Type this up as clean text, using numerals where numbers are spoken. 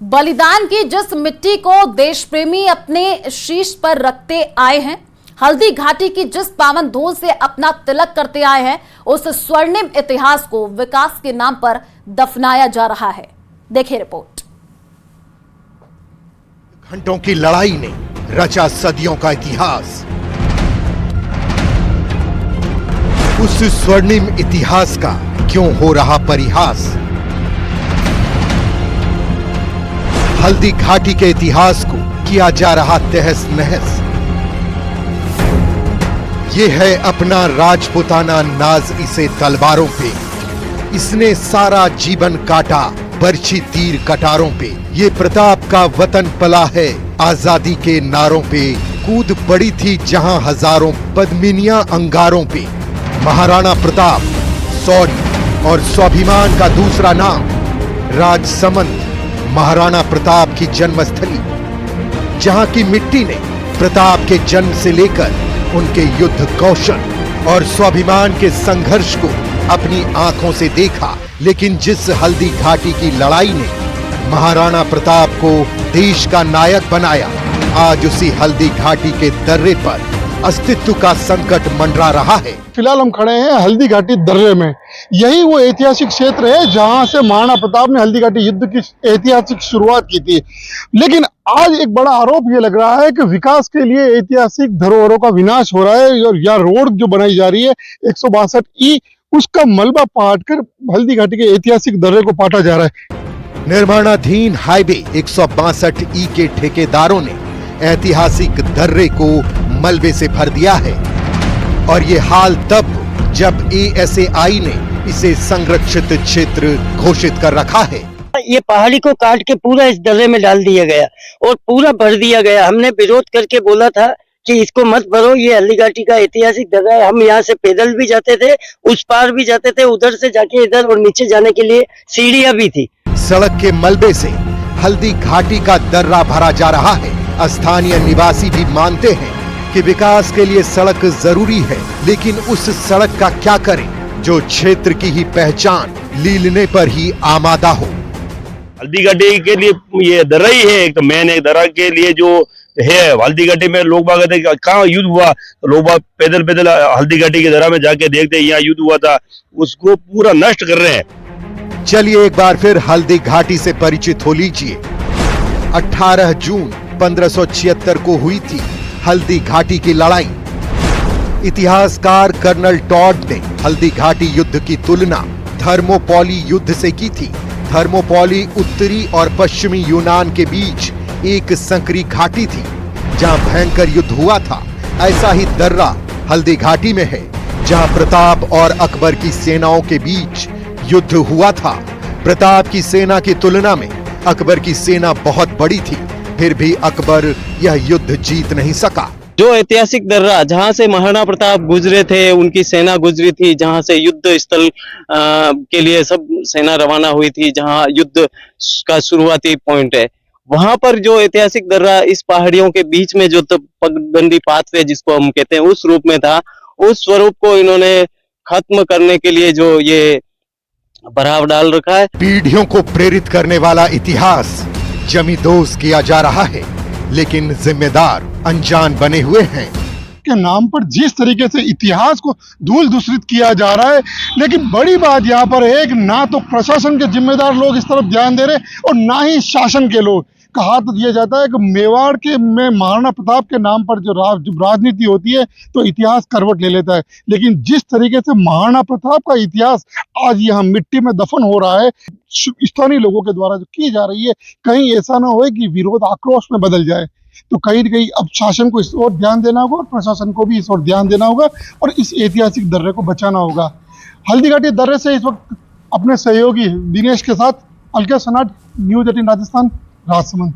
बलिदान की जिस मिट्टी को देश प्रेमी अपने शीश पर रखते आए हैं, हल्दी घाटी की जिस पावन धूल से अपना तिलक करते आए हैं, उस स्वर्णिम इतिहास को विकास के नाम पर दफनाया जा रहा है। देखिए रिपोर्ट। घंटों की लड़ाई ने रचा सदियों का इतिहास। उस स्वर्णिम इतिहास का क्यों हो रहा परिहास? हल्दी घाटी के इतिहास को किया जा रहा तहस नहस। ये है अपना राजपुताना नाज इसे तलवारों पे, इसने सारा जीवन काटा बरछी तीर कटारों पे। ये प्रताप का वतन पला है आजादी के नारों पे, कूद पड़ी थी जहां हजारों पद्मिनियां अंगारों पे। महाराणा प्रताप शौर्य और स्वाभिमान का दूसरा नाम, राजसमंद महाराणा प्रताप की जन्मस्थली, जहां की मिट्टी ने प्रताप के जन्म से लेकर उनके युद्ध कौशल और स्वाभिमान के संघर्ष को अपनी आंखों से देखा। लेकिन जिस हल्दी घाटी की लड़ाई ने महाराणा प्रताप को देश का नायक बनाया, आज उसी हल्दी घाटी के दर्रे पर अस्तित्व का संकट मंडरा रहा है। फिलहाल हम खड़े हैं हल्दी घाटी दर्रे में। यही वो ऐतिहासिक क्षेत्र है जहां से महाराणा प्रताप ने हल्दी घाटी युद्ध की ऐतिहासिक शुरुआत की थी। लेकिन आज एक बड़ा आरोप ये लग रहा है कि विकास के लिए ऐतिहासिक धरोहरों का विनाश हो रहा है और यह रोड जो बनाई जा रही है 162E, उसका मलबा पाट कर हल्दी घाटी के ऐतिहासिक दर्रे को पाटा जा रहा है। निर्माणाधीन हाईवे 162E के ठेकेदारों ने ऐतिहासिक दर्रे को मलबे से भर दिया है और ये हाल तब जब ASAI ने इसे संरक्षित क्षेत्र घोषित कर रखा है। ये पहाड़ी को काट के पूरा इस दर्रे में डाल दिया गया और पूरा भर दिया गया। हमने विरोध करके बोला था कि इसको मत भरो, ये हल्दी घाटी का ऐतिहासिक दर्रा है। हम यहाँ से पैदल भी जाते थे, उस पार भी जाते थे, उधर से जाके इधर, और नीचे जाने के लिए सीढ़ियां भी थी। सड़क के मलबे से हल्दी घाटी का दर्रा भरा जा रहा है। स्थानीय निवासी भी मानते हैं कि विकास के लिए सड़क जरूरी है, लेकिन उस सड़क का क्या करें जो क्षेत्र की ही पहचान लीलने पर ही आमादा हो। हल्दी घाटी के लिए ये दर्रा ही है, एक तो मेन एक दर्रा के लिए जो है। हल्दी घाटी में लोग बाग कहाँ युद्ध हुआ, तो लोग बाग पैदल पैदल हल्दी घाटी के दर्रा में जाके देखते हैं यहाँ युद्ध हुआ था, उसको पूरा नष्ट कर रहे हैं। चलिए एक बार फिर हल्दी घाटी से परिचित हो लीजिए। 18 जून 1576 को हुई थी हल्दी घाटी की लड़ाई। इतिहासकार कर्नल टॉड ने हल्दी घाटी युद्ध की तुलना थर्मोपॉली युद्ध से की थी। थर्मोपॉली उत्तरी और पश्चिमी यूनान के बीच एक संकरी घाटी थी जहां भयंकर युद्ध हुआ था। ऐसा ही दर्रा हल्दी घाटी में है जहां प्रताप और अकबर की सेनाओं के बीच युद्ध हुआ था। प्रताप की सेना की तुलना में अकबर की सेना बहुत बड़ी थी, फिर भी अकबर यह युद्ध जीत नहीं सका। जो ऐतिहासिक दर्रा जहां से महाराणा प्रताप गुजरे थे, उनकी सेना गुजरी थी, जहां से युद्ध स्थल के लिए सब सेना रवाना हुई थी, जहां युद्ध का शुरुआती पॉइंट है, वहां पर जो ऐतिहासिक दर्रा इस पहाड़ियों के बीच में जो पगडंडी पाथवे जिसको हम कहते हैं उस रूप में था, उस स्वरूप को इन्होंने खत्म करने के लिए जो ये बढ़ाव डाल रखा है। पीढ़ियों को प्रेरित करने वाला इतिहास जमींदोज किया जा रहा है, लेकिन जिम्मेदार अनजान बने हुए हैं। के नाम पर जिस तरीके से इतिहास को धूल दूषित किया जा रहा है, लेकिन बड़ी बात यहाँ पर है कि ना तो प्रशासन के जिम्मेदार लोग इस तरफ ध्यान दे रहे और ना ही शासन के लोग। कहा तो दिया जाता है कि मेवाड़ के में महाराणा प्रताप के नाम पर जो राजनीति होती है तो इतिहास करवट ले लेता है, लेकिन जिस तरीके से महाराणा प्रताप का इतिहास आज यहाँ मिट्टी में दफन हो रहा है स्थानीय लोगों के द्वारा जो की जा रही है, कहीं ऐसा ना हो कि विरोध आक्रोश में बदल जाए। तो कहीं न कहीं अब शासन को इस ओर ध्यान देना होगा और प्रशासन को भी इस ओर ध्यान देना होगा और इस ऐतिहासिक दर्रे को बचाना होगा। हल्दी घाटी दर्रे से इस वक्त अपने सहयोगी दिनेश के साथ अलका सनाट, न्यूज़ 18 राजस्थान, राजसमंद।